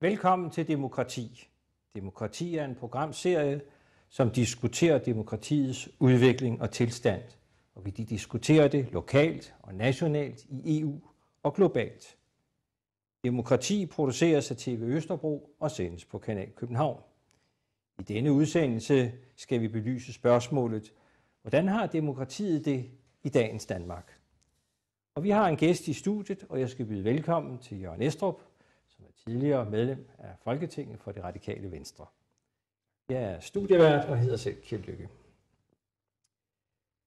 Velkommen til Demokrati. Demokrati er en programserie, som diskuterer demokratiets udvikling og tilstand, og vi diskuterer det lokalt og nationalt i EU og globalt. Demokrati produceres af TV Østerbro og sendes på Kanal København. I denne udsendelse skal vi belyse spørgsmålet, hvordan har demokratiet det i dagens Danmark? Og vi har en gæst i studiet, og jeg skal byde velkommen til Jørgen Estrup, som er tidligere medlem af Folketinget for Det Radikale Venstre. Jeg er studievært og hedder selv Kjeld Lykke.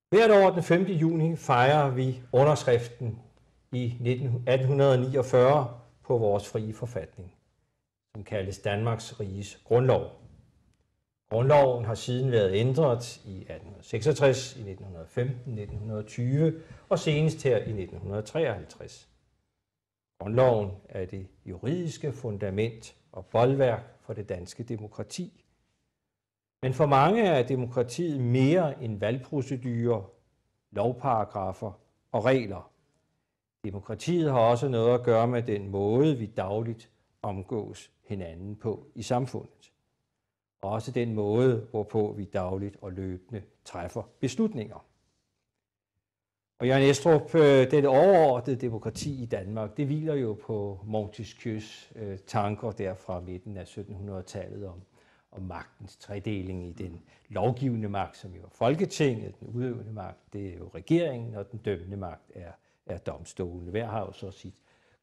Hvert år den 5. juni fejrer vi underskriften i 1849 på vores frie forfatning, som kaldes Danmarks Riges Grundlov. Grundloven har siden været ændret i 1866, i 1915, 1920 og senest her i 1953. Grundloven er det juridiske fundament og bolværk for det danske demokrati. Men for mange er demokratiet mere end valgprocedurer, lovparagrafer og regler. Demokratiet har også noget at gøre med den måde, vi dagligt omgås hinanden på i samfundet. Også den måde, hvorpå vi dagligt og løbende træffer beslutninger. Og Jørgen Estrup, det overordnede demokrati i Danmark, det hviler jo på Montesquieus tanker der fra midten af 1700-tallet om magtens tredeling i den lovgivende magt, som jo er Folketinget, den udøvende magt, det er jo regeringen, og den dømmende magt er domstolen. Hver har jo så sit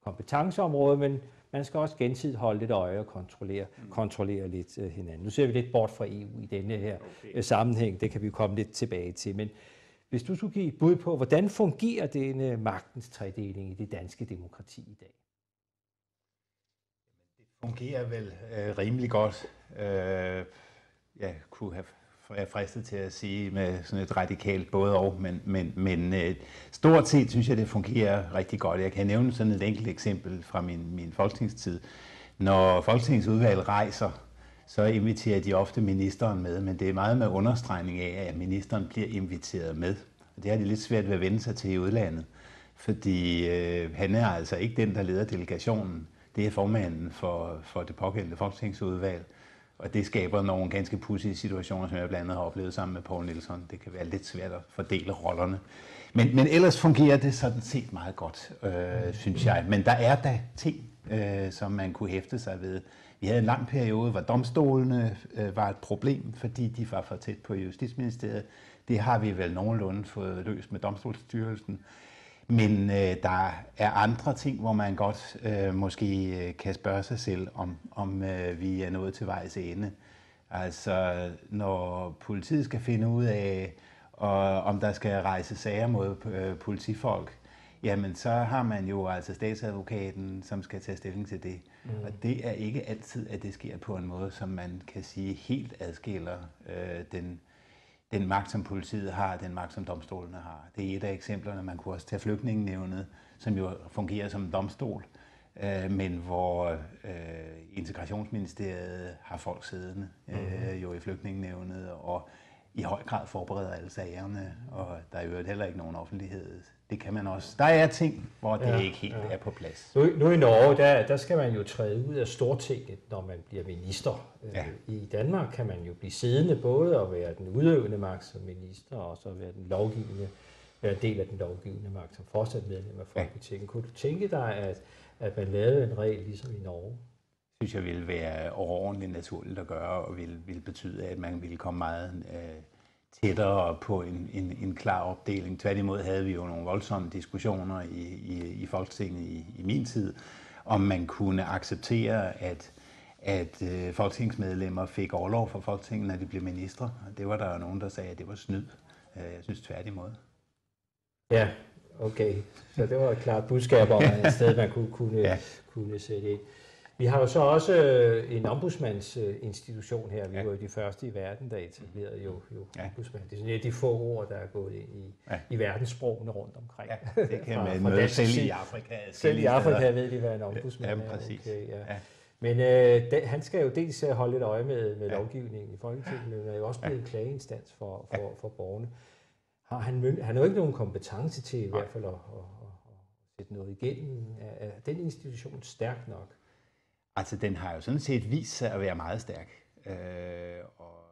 kompetenceområde, men man skal også gensidigt holde lidt øje og kontrollere lidt hinanden. Nu ser vi lidt bort fra EU i denne her sammenhæng, det kan vi komme lidt tilbage til, men hvis du skulle give et bud på, hvordan fungerer denne magtens tredeling i det danske demokrati i dag? Det fungerer vel rimelig godt. Jeg kunne have fristet til at sige med sådan et radikalt både og, men stort set synes jeg, det fungerer rigtig godt. Jeg kan nævne sådan et enkelt eksempel fra min folketingstid. Når folketingsudvalget rejser, så inviterer de ofte ministeren med, men det er meget med understregning af, at ministeren bliver inviteret med. Og det har de lidt svært ved at vende sig til i udlandet, fordi han er altså ikke den, der leder delegationen. Det er formanden for det pågældende folketingsudvalg, og det skaber nogle ganske pudsige situationer, som jeg blandt andet har oplevet sammen med Poul Nielsen. Det kan være lidt svært at fordele rollerne. Men ellers fungerer det sådan set meget godt, synes jeg. Men der er da ting, som man kunne hæfte sig ved. Vi havde en lang periode, hvor domstolene var et problem, fordi de var for tæt på Justitsministeriet. Det har vi vel nogenlunde fået løst med Domstolsstyrelsen. Men der er andre ting, hvor man godt måske kan spørge sig selv, om vi er nået til vejs ende. Altså, når politiet skal finde ud af, om der skal rejse sager mod politifolk, jamen så har man jo altså statsadvokaten, som skal tage stilling til det. Og det er ikke altid, at det sker på en måde, som man kan sige helt adskiller den magt, som politiet har, den magt, som domstolene har. Det er et af eksemplerne. Man kunne også tage Flygtningenævnet, som jo fungerer som en domstol, men hvor Integrationsministeriet har folk siddende jo i Flygtningenævnet, og i høj grad forbereder alle sagerne, og der er jo heller ikke nogen offentlighed. Det kan man også. Der er ting, hvor det ikke helt er på plads. Nu i Norge, der skal man jo træde ud af Stortinget, når man bliver minister. Ja. I Danmark kan man jo blive siddende både og være den udøvende magt som minister, og så være være del af den lovgivende magt som fortsat medlem af Folketinget. Kunne du tænke dig, at man lavede en regel ligesom i Norge? Synes jeg ville være overordentligt naturligt at gøre, og ville betyde, at man ville komme meget tættere på en klar opdeling. Tværtimod havde vi jo nogle voldsomme diskussioner i Folketinget i min tid, om man kunne acceptere, at folketingsmedlemmer fik orlov fra Folketinget, når de blev ministre. Det var der jo nogen, der sagde, at det var snyd. Jeg synes tværtimod. Ja, okay. Så det var et klart budskab om, at et sted, man kunne sætte ind. Vi har jo så også en ombudsmandsinstitution her. Vi var jo de første i verden, der etablerede jo ombudsmand. Det er sådan et af de få ord, der er gået ind i verdenssprogene rundt omkring. Ja, det kan man møde selv i Afrika. Selv i Afrika ved de, hvad en ombudsmand er. Ja, præcis. Okay, ja. Men han skal jo dels holde lidt øje med lovgivningen i Folketinget, men er jo også blevet en klageinstans for borgerne. Han har jo ikke nogen kompetence til i hvert fald at sætte noget igennem. Er den institution stærk nok? Altså, den har jo sådan set vist sig at være meget stærk. Og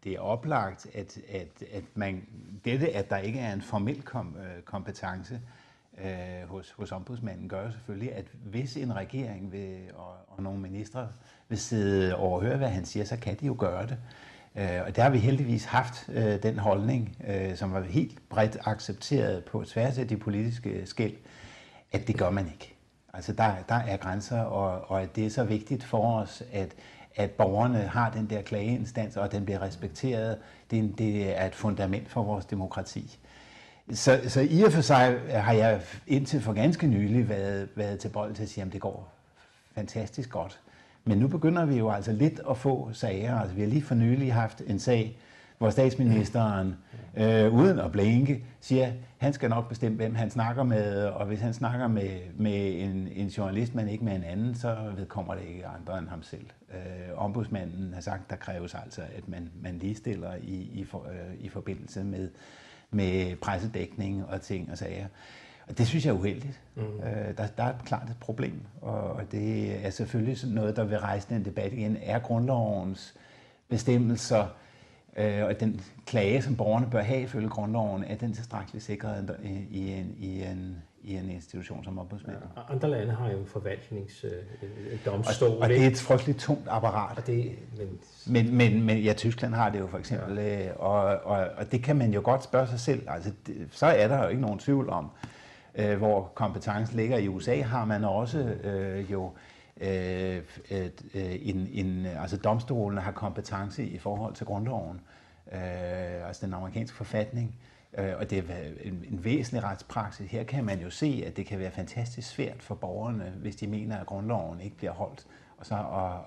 det er oplagt, at at der ikke er en formel kompetence hos ombudsmanden, gør jo selvfølgelig, at hvis en regering og nogle ministre vil sidde og overhøre, hvad han siger, så kan de jo gøre det. Og der har vi heldigvis haft den holdning, som var helt bredt accepteret på tværs af de politiske skel, at det gør man ikke. Altså der er grænser, og at det er så vigtigt for os, at borgerne har den der klageinstans, og at den bliver respekteret. Det er et fundament for vores demokrati. Så i og for sig har jeg indtil for ganske nylig været tilbøjelig til at sige, at det går fantastisk godt. Men nu begynder vi jo altså lidt at få sager. Altså, vi har lige for nylig haft en sag, hvor statsministeren uden at blinke siger, at han skal nok bestemme, hvem han snakker med, og hvis han snakker med en journalist, men ikke med en anden, så vedkommer det ikke andre end ham selv. Ombudsmanden har sagt, at der kræves altså, at man ligestiller i forbindelse med pressedækning og ting og sager. Og det synes jeg er uheldigt. Der er klart et problem, og det er selvfølgelig noget, der vil rejse en debat igen. Er grundlovens bestemmelser og den klage, som borgerne bør have ifølge grundloven, er den tilstrækkeligt sikret i en institution som ombudsmanden? Ja, andre lande har jo en forvaltningsdomstol. Og det er et frygteligt tungt apparat. Men ja, Tyskland har det jo for eksempel, ja. Og det kan man jo godt spørge sig selv. Altså, så er der jo ikke nogen tvivl om, hvor kompetencen ligger. I USA har man også altså domstolene har kompetence i forhold til grundloven, altså den amerikanske forfatning, og det er en væsentlig retspraksis. Her kan man jo se, at det kan være fantastisk svært for borgerne, hvis de mener, at grundloven ikke bliver holdt, og så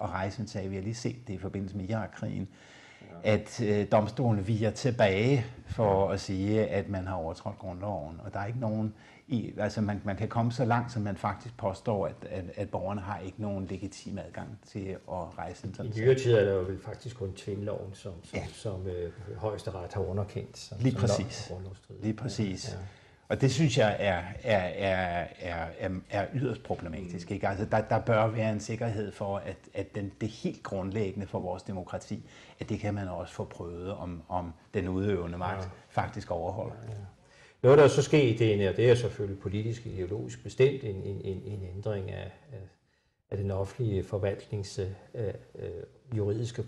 at rejse en sag. Vi har lige set det i forbindelse med Irakkrigen, at domstolen viger tilbage for at sige, at man har overtrådt grundloven, og der er ikke nogen altså man kan komme så langt, som man faktisk påstår, at borgerne har ikke nogen legitim adgang til at rejse en sådan sag. I nyere tid er der jo vel faktisk kun tvindloven, som højesteret har underkendt. Lige præcis. Lige præcis. Ja. Og det synes jeg er yderst problematisk. Ikke? Altså, der bør være en sikkerhed for, at det helt grundlæggende for vores demokrati, at det kan man også få prøvet, om den udøvende magt faktisk overholder. Ja. Noget, der så sket, det er selvfølgelig politisk, ideologisk bestemt en ændring af den offentlige forvaltnings juridiske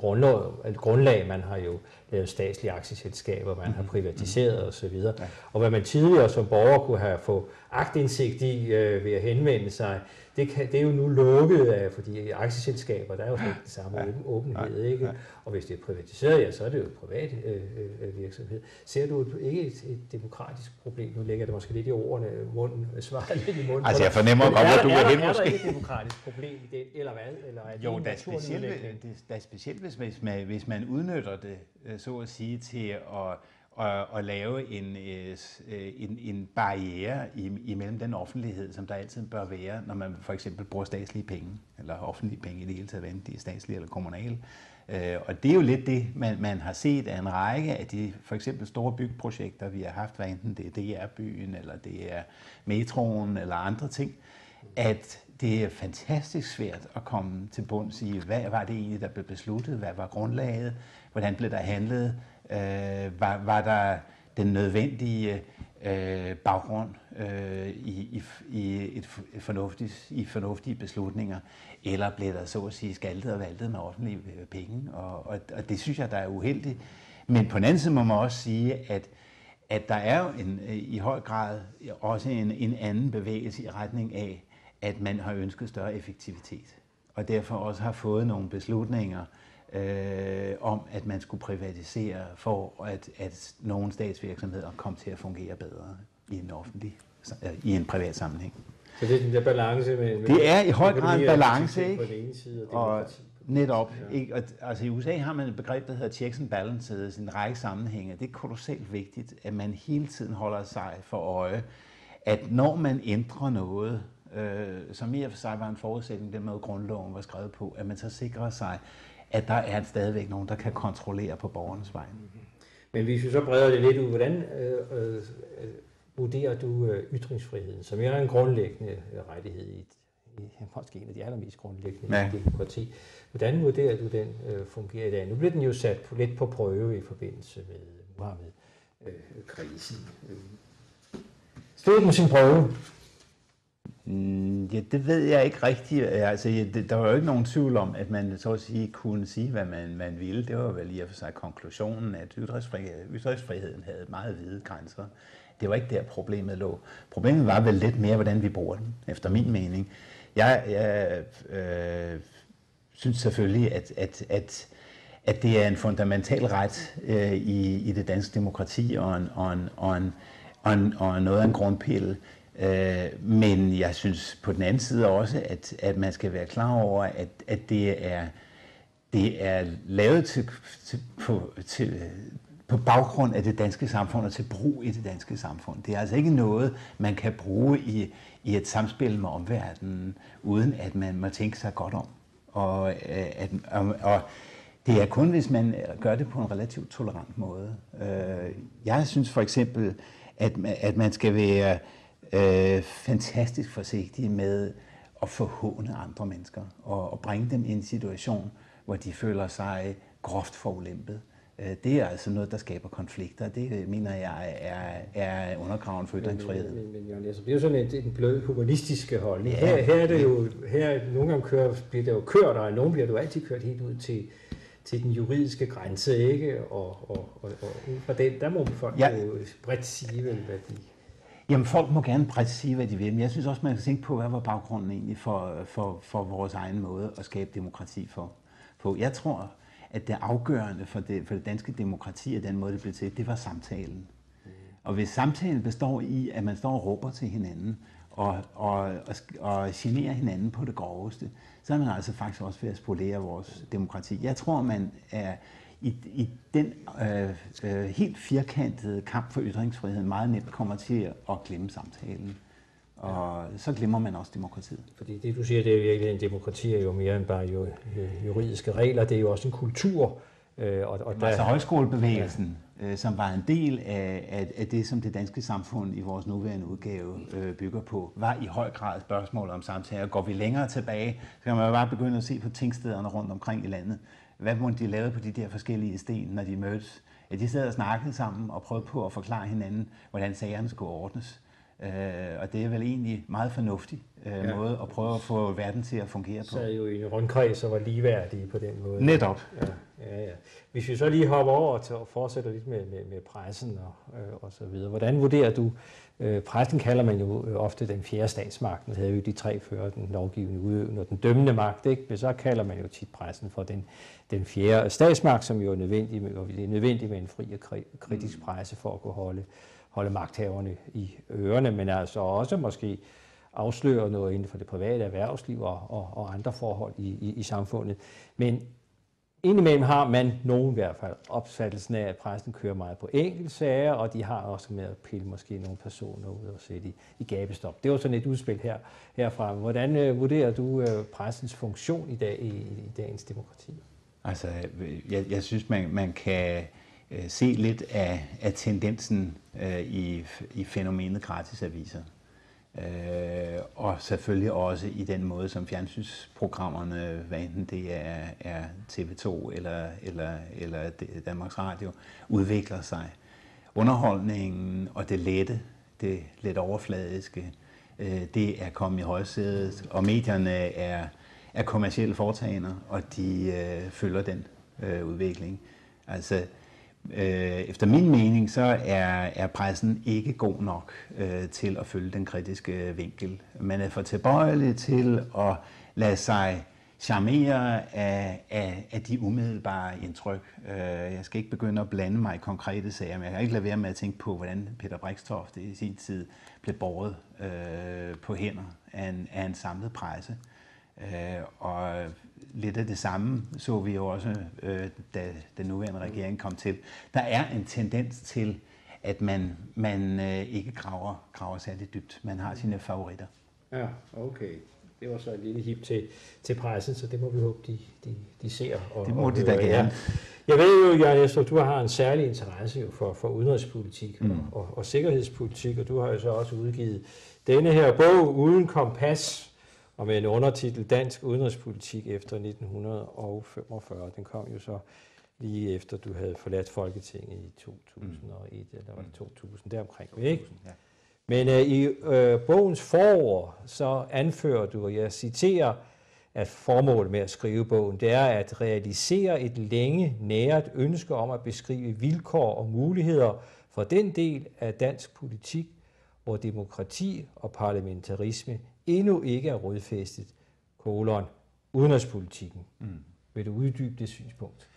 grundlag. Man har jo lavet statslige aktieselskaber, man har privatiseret osv. Ja. Og hvad man tidligere som borger kunne have få aktindsigt i ved at henvende sig, det er jo nu lukket af, fordi aktieselskaber, der er jo ikke den samme åbenhed, ikke? Og hvis det er privatiseret, ja, så er det jo privat virksomhed. Ser du ikke et demokratisk problem? Nu lægger det måske lidt i ordene, svarer lidt i munden. Altså jeg fornemmer godt, at du er hen måske. Er der ikke et demokratisk problem i det, eller hvad? Eller er det jo, der er specielt, hvis man udnytter det, så at sige, til at lave en barriere imellem den offentlighed, som der altid bør være, når man for eksempel bruger statslige penge, eller offentlige penge i det hele taget, enten de er statslige eller kommunale. Og det er jo lidt det, man har set af en række af de for eksempel store byggeprojekter, vi har haft, hvad enten det er DR-byen, eller det er metroen, eller andre ting, at det er fantastisk svært at komme til bunds i, hvad var det egentlig, der blev besluttet, hvad var grundlaget, hvordan blev der handlet, var der den nødvendige baggrund i fornuftige beslutninger, eller blev der så at sige skaltet og valtet med offentlige penge, og det synes jeg, der er uheldigt. Men på den anden side må man også sige, at der er jo i høj grad også en anden bevægelse i retning af, at man har ønsket større effektivitet, og derfor også har fået nogle beslutninger om, at man skulle privatisere for, at nogle statsvirksomheder kom til at fungere bedre i en privat sammenhæng. Så det er den der balance med det er i høj grad en balance, ikke? På den ene side og netop. Ja. Ikke? Og, altså i USA har man et begreb, der hedder checks and balances, en række sammenhænge. Det er kolossalt vigtigt, at man hele tiden holder sig for øje, at når man ændrer noget, som i og for sig var en forudsætning, den måde grundloven var skrevet på, at man så sikrer sig, at der er stadigvæk nogen, der kan kontrollere på borgernes vegne. Men hvis vi så breder det lidt ud, hvordan vurderer du ytringsfriheden, som er en grundlæggende rettighed i måske en af de allermest grundlæggende i demokrati. Hvordan vurderer du, den fungerer i dag? Nu bliver den jo sat lidt på prøve i forbindelse med Muhammed-krisen. Stod den sin prøve? Ja, det ved jeg ikke rigtigt. Altså, der var jo ikke nogen tvivl om, at man så at sige kunne sige, hvad man ville. Det var vel i og for sig konklusionen, at ytringsfriheden havde meget hvide grænser. Det var ikke der, problemet lå. Problemet var vel lidt mere, hvordan vi bruger den, efter min mening. Jeg synes selvfølgelig, at det er en fundamental ret i det danske demokrati og noget af en grundpille. Men jeg synes på den anden side også, at man skal være klar over, at det er lavet på baggrund af det danske samfund og til brug i det danske samfund. Det er altså ikke noget, man kan bruge i et samspil med omverdenen, uden at man må tænke sig godt om. Og det er kun, hvis man gør det på en relativt tolerant måde. Jeg synes for eksempel, at man skal være fantastisk forsigtig med at forhåne andre mennesker og bringe dem i en situation, hvor de føler sig groft forulempet. Det er altså noget, der skaber konflikter. Det mener jeg er undergraven for ytringsfriheden. Men Jørgen, det er jo sådan en blød humanistiske holdning. Ja, her er det jo, nogle gange bliver det jo kørt, og nogle bliver du altid kørt helt ud til den juridiske grænse, ikke? Og ud fra den, der må folk jo bredt sige, hvad de... Jamen, folk må gerne bredt sige, hvad de vil, men jeg synes også, man kan tænke på, hvad var baggrunden egentlig for vores egen måde at skabe demokrati på. Jeg tror, at det afgørende for det danske demokrati og den måde, det blev til, det var samtalen. Og hvis samtalen består i, at man står og råber til hinanden og generer hinanden på det groveste, så er man altså faktisk også ved at spolere vores demokrati. Jeg tror, man er i den helt firkantede kamp for ytringsfriheden meget nemt kommer til at glemme samtalen. Og så glemmer man også demokratiet. Fordi det, du siger, det er jo virkelig en demokrati, er jo mere end bare juridiske regler. Det er jo også en kultur. Altså højskolebevægelsen, som var en del af det, som det danske samfund i vores nuværende udgave bygger på, var i høj grad spørgsmålet om samtaler. Går vi længere tilbage, så kan man jo bare begynde at se på tingstederne rundt omkring i landet. Hvad må de lavede på de der forskellige sten, når de mødtes? Ja, de sad og snakkede sammen og prøvede på at forklare hinanden, hvordan sagerne skulle ordnes. Og det er vel egentlig meget fornuftig måde at prøve at få verden til at fungere på. Så er jo i en rundkreds og var ligeværdige på den måde. Netop. Ja. Hvis vi så lige hopper over til at fortsætte lidt med pressen og så videre. Hvordan vurderer du? Pressen kalder man jo ofte den fjerde statsmagt. Den havde jo de tre før, den lovgivende, udøvende og den dømmende magt, ikke? Men så kalder man jo tit pressen for den fjerde statsmagt, som jo er nødvendig, og det er nødvendigt med en fri og kritisk presse for at kunne holde magthaverne i ørerne, men altså også måske afsløre noget inden for det private erhvervsliv og andre forhold i samfundet. Men indimellem har man nogen i hvert fald opfattelsen af, at pressen kører meget på enkeltsager, og de har også med at pille måske nogle personer ud og sætte i gabestop. Det var sådan et udspil herfra. Hvordan vurderer du pressens funktion i dag i dagens demokrati? Altså, jeg synes, man kan se lidt af tendensen i fænomenet gratisaviser. Og selvfølgelig også i den måde, som fjernsynsprogrammerne, hvad enten det er TV2 eller Danmarks Radio, udvikler sig. Underholdningen og det let overfladiske, det er kommet i højsædet, og medierne er kommercielle foretagender, og de følger den udvikling. Altså, efter min mening, så er pressen ikke god nok til at følge den kritiske vinkel. Man er for tilbøjelig til at lade sig charmere af de umiddelbare indtryk. Jeg skal ikke begynde at blande mig i konkrete sager, men jeg kan ikke lade være med at tænke på, hvordan Peter Brixtoft i sin tid blev båret på hænder af en samlet presse. Og lidt af det samme så vi jo også, da den nuværende regering kom til. Der er en tendens til, at man ikke graver særligt dybt. Man har sine favoritter. Ja, okay. Det var så et lille hip til pressen, så det må vi håbe, de ser. Det må de da gerne. Jeg ved jo, Jørgen Estrup, du har en særlig interesse jo for udenrigspolitik og sikkerhedspolitik, og du har jo så også udgivet denne her bog, Uden kompas, og med en undertitel Dansk Udenrigspolitik efter 1945. Den kom jo så lige efter, du havde forladt Folketinget i 2001, eller var det 2000, deromkring, ikke? Ja. Men i bogens forord, så anfører du, og jeg citerer, at formålet med at skrive bogen, det er at realisere et længe næret ønske om at beskrive vilkår og muligheder for den del af dansk politik, hvor demokrati og parlamentarisme endnu ikke er rodfæstet, udenrigspolitikken. Vil du uddybe det synspunkt?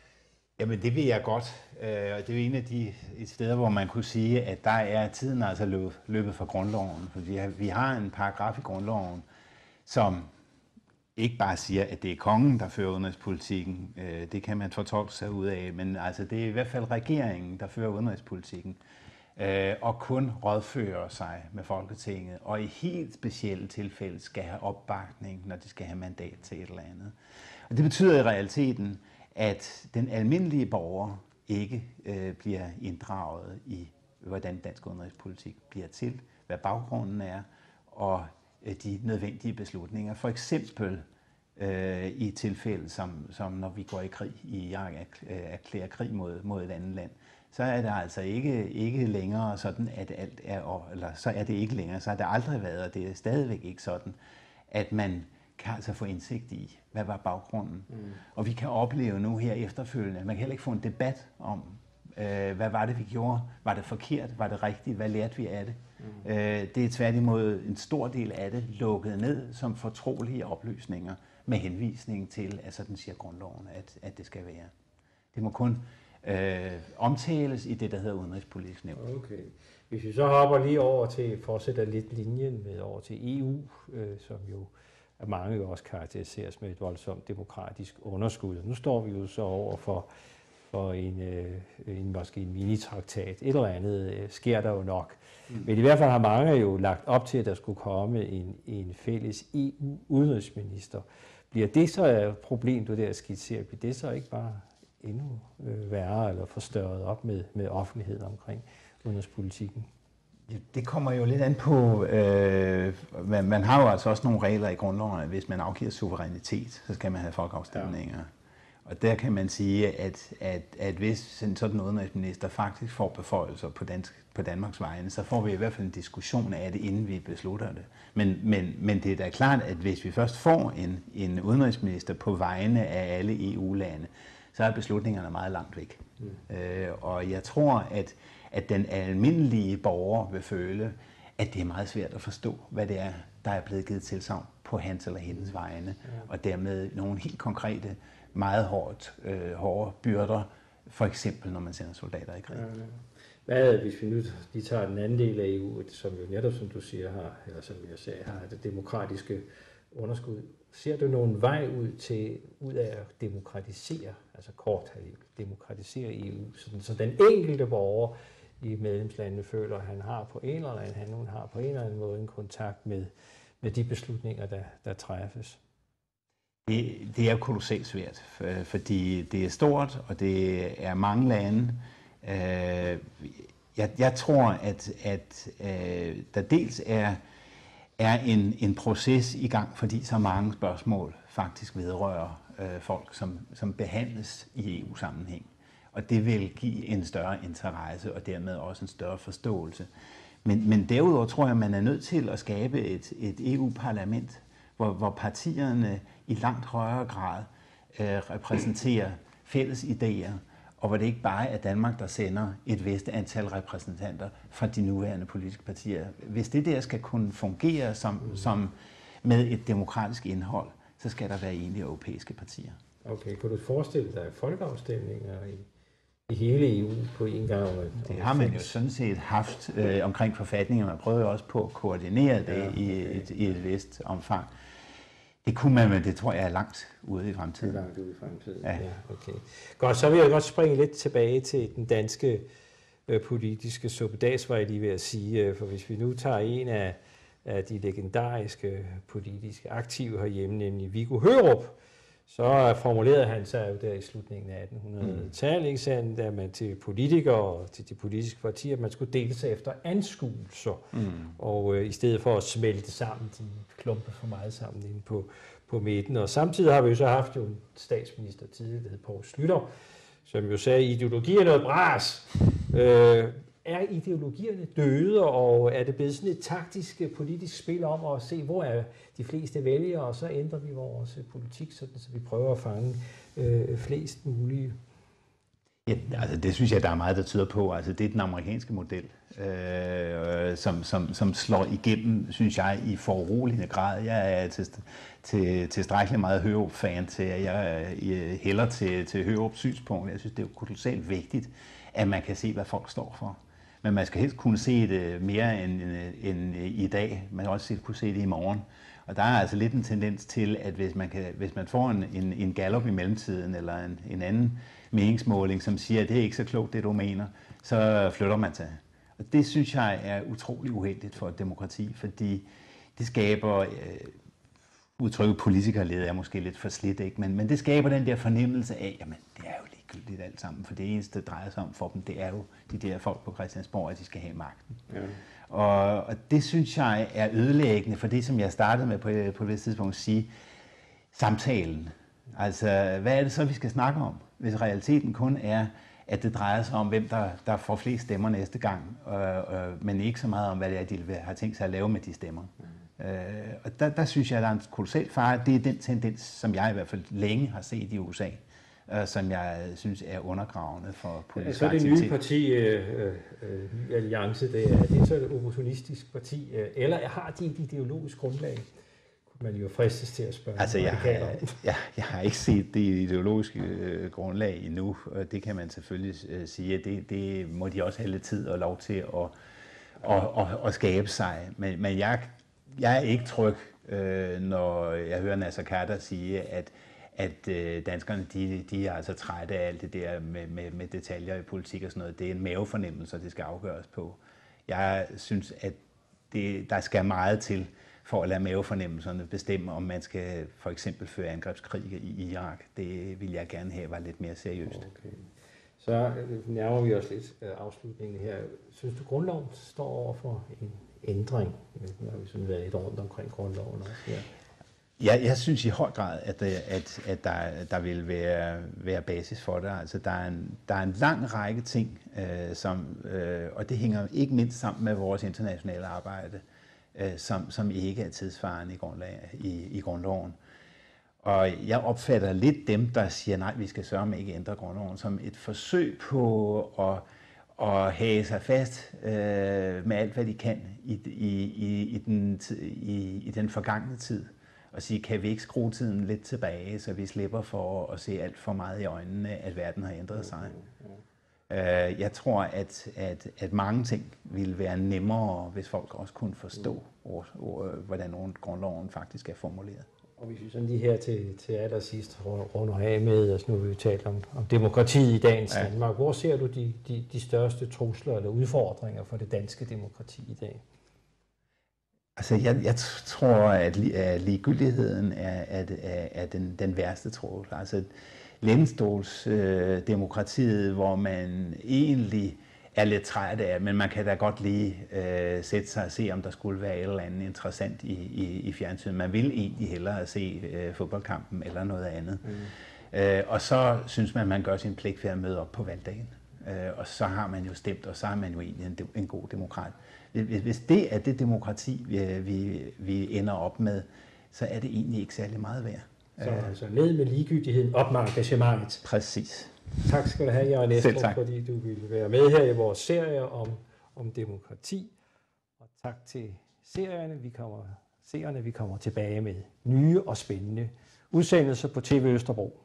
Jamen det vil jeg godt, og det er jo en af de steder, hvor man kunne sige, at der er tiden altså løbet fra grundloven. For vi har en paragraf i grundloven, som ikke bare siger, at det er kongen, der fører udenrigspolitikken. Det kan man fortolke sig ud af, men altså det er i hvert fald regeringen, der fører udenrigspolitikken. Og kun rådfører sig med Folketinget, og i helt specielle tilfælde skal have opbakning, når de skal have mandat til et eller andet. Og det betyder i realiteten, at den almindelige borger ikke bliver inddraget i, hvordan dansk udenrigspolitik bliver til, hvad baggrunden er, og de nødvendige beslutninger. For eksempel i tilfælde, som når vi går i krig i Irak, erklærer krig mod et andet land, så er det altså ikke længere sådan, at alt er, eller så er det ikke længere, så har det aldrig været, og det er stadigvæk ikke sådan, at man kan altså få indsigt i, hvad var baggrunden. Og vi kan opleve nu her efterfølgende, man kan heller ikke få en debat om, hvad var det, vi gjorde? Var det forkert? Var det rigtigt? Hvad lærte vi af det? Det er tværtimod en stor del af det lukket ned som fortrolige oplysninger med henvisning til, at sådan siger grundloven, at det skal være. Det må kun omtales i det, der hedder udenrigspolitisk nævn. Okay. Hvis vi så hopper lige over til, fortsætter lidt linjen med over til EU, som jo af mange jo også karakteriseres med et voldsomt demokratisk underskud. Nu står vi jo så over for måske en minitraktat. Et eller andet sker der jo nok. Men i hvert fald har mange jo lagt op til, at der skulle komme en fælles EU-udenrigsminister. Bliver det så et problem, du der skitserer? Bliver det så ikke bare endnu værre eller forstørret op med offentlighed omkring udenrigspolitikken? Det kommer jo lidt an på, man har jo altså også nogle regler i grundloven, at hvis man afgiver suverænitet, så skal man have folkeafstemninger. Ja. Og der kan man sige, at hvis en sådan udenrigsminister faktisk får beføjelser på Danmarks vegne, så får vi i hvert fald en diskussion af det, inden vi beslutter det. Men det er da klart, at hvis vi først får en udenrigsminister på vegne af alle EU-lande, så er beslutningerne meget langt væk. Og jeg tror, at den almindelige borger vil føle, at det er meget svært at forstå, hvad det er, der er blevet givet tilsagn på hans eller hendes vegne, og dermed nogle helt konkrete, meget hårde byrder, for eksempel når man sender soldater i krig. Hvad, hvis vi nu lige tager den anden del af EU, som jo netop, som du siger, eller som jeg sagde, har det demokratiske underskud. Ser du nogen vej ud af at demokratisere, altså demokratisere EU, så den enkelte borger i medlemslandene føler, at han har på en eller anden måde en kontakt med de beslutninger, der træffes? Det er kolossalt svært, fordi det er stort, og det er mange lande. Jeg tror, at der dels er en proces i gang, fordi så mange spørgsmål faktisk vedrører folk, som behandles i EU-sammenhæng. Og det vil give en større interesse og dermed også en større forståelse. Men derudover tror jeg, at man er nødt til at skabe et EU-parlament, hvor partierne i langt højere grad repræsenterer fælles idéer, og hvor det ikke bare er Danmark, der sender et vist antal repræsentanter fra de nuværende politiske partier. Hvis det der skal kunne fungere som med et demokratisk indhold, så skal der være egentlig europæiske partier. Okay, kunne du forestille dig folkeafstemninger i hele EU på en gang? Det har man jo sådan set haft omkring forfatninger. Man prøver jo også på at koordinere det i et vist omfang. Det kunne man, men det tror jeg er langt ude i fremtiden. Langt ude i fremtiden, ja. Okay. Godt, så vil jeg godt springe lidt tilbage til den danske politiske suppedags, var jeg lige ved at sige. For hvis vi nu tager en af de legendariske politiske aktive herhjemme, nemlig Viggo Hørup, så formulerede han sig jo der i slutningen af 1800-tallet, ikke sandt, at man til politikere og til de politiske partier, man skulle dele sig efter anskuelser, og i stedet for at smelte sammen, de klumper for meget sammen inde på midten. Og samtidig har vi jo så haft en statsminister tidligere, der hed Poul Schlüter, som jo sagde, at ideologi er noget bras. Er ideologierne døde, og er det blevet sådan et taktisk politisk spil om at se, hvor er de fleste vælgere, og så ændrer vi vores politik, sådan, så vi prøver at fange flest mulige? Ja, altså det synes jeg, der er meget, der tyder på. Altså det er den amerikanske model, som slår igennem, synes jeg, i foruroligende grad. Jeg er tilstrækkeligt meget Hørup-fan til, at jeg hælder til Hørups synspunkt. Jeg synes, det er kolossalt vigtigt, at man kan se, hvad folk står for. Men man skal helst kunne se det mere end i dag. Man kan også kunne se det i morgen. Og der er altså lidt en tendens til, at hvis man får en Gallup i mellemtiden, eller en anden meningsmåling, som siger, at det er ikke så klogt, det du mener, så flytter man sig. Og det synes jeg er utrolig uheldigt for et demokrati, fordi det skaber, udtrykket politikerleder er måske lidt for slidt, ikke? Men det skaber den der fornemmelse af, jamen det er jo ligegyldigt alt sammen, for det eneste, det drejer sig om for dem, det er jo de der folk på Christiansborg, at de skal have magten. Ja. Og det synes jeg er ødelæggende for det, som jeg startede med på det tidspunkt at sige, samtalen. Altså, hvad er det så, vi skal snakke om, hvis realiteten kun er, at det drejer sig om, hvem der får flest stemmer næste gang, men ikke så meget om, hvad det er, de har tænkt sig at lave med de stemmer. Og der synes jeg, at der er en kolossal fare. Det er den tendens, som jeg i hvert fald længe har set i USA, som jeg synes er undergravende for politisk aktivitet. Så det nye parti, Ny Alliance, det er så et opportunistisk parti, eller har de et ideologisk grundlag? Kunne man jo fristes til at spørge. Altså, jeg har ikke set det ideologiske grundlag endnu, og det kan man selvfølgelig sige, at det må de også have lidt tid og lov til at skabe sig. Men jeg er ikke tryg, når jeg hører Naser Khader sige, at danskerne de er altså trætte af alt det der med detaljer i politik og sådan noget. Det er en mavefornemmelse, det skal afgøres på. Jeg synes, at der skal meget til for at lade mavefornemmelserne bestemme, om man skal for eksempel føre angrebskrig i Irak. Det vil jeg gerne have var lidt mere seriøst. Okay. Så nærmer vi os lidt afslutningen her. Synes du, grundloven står over for en ændring? Nu har vi sådan været lidt rundt omkring grundloven også her. Ja, jeg synes i høj grad, at der vil være basis for det. Altså, der er en lang række ting, og det hænger ikke mindst sammen med vores internationale arbejde, som ikke er tidsvarende i grundloven. Og jeg opfatter lidt dem, der siger, nej, vi skal sørge med ikke ændre grundloven, som et forsøg på at hage sig fast med alt, hvad de kan i den forgangne tid. Og sige, kan vi ikke skrue tiden lidt tilbage, så vi slipper for at se alt for meget i øjnene, at verden har ændret sig. Jeg tror, at mange ting ville være nemmere, hvis folk også kunne forstå, hvordan grundloven faktisk er formuleret. Og hvis vi sådan lige her til allersidst runder af med, altså nu har vi jo talt om demokratiet i dagens Danmark. Hvor ser du de største trusler eller udfordringer for det danske demokrati i dag? Altså, jeg tror, at ligegyldigheden er den værste trussel. Altså, lænestolsdemokratiet, hvor man egentlig er lidt træt af, men man kan da godt lige sætte sig og se, om der skulle være et eller andet interessant i fjernsynet. Man vil egentlig hellere se fodboldkampen eller noget andet. Og så synes man gør sin pligt ved at møde op på valgdagen. Og så har man jo stemt, og så er man jo egentlig en god demokrat. Hvis det er det demokrati, vi ender op med, så er det egentlig ikke særlig meget værd. Så altså ned med ligegyldigheden, op med engagementet. Præcis. Tak skal du have, Jørgen Estrup, fordi du ville være med her i vores serie om demokrati. Og tak til seerne. Vi kommer tilbage med nye og spændende udsendelser på TV Østerbro.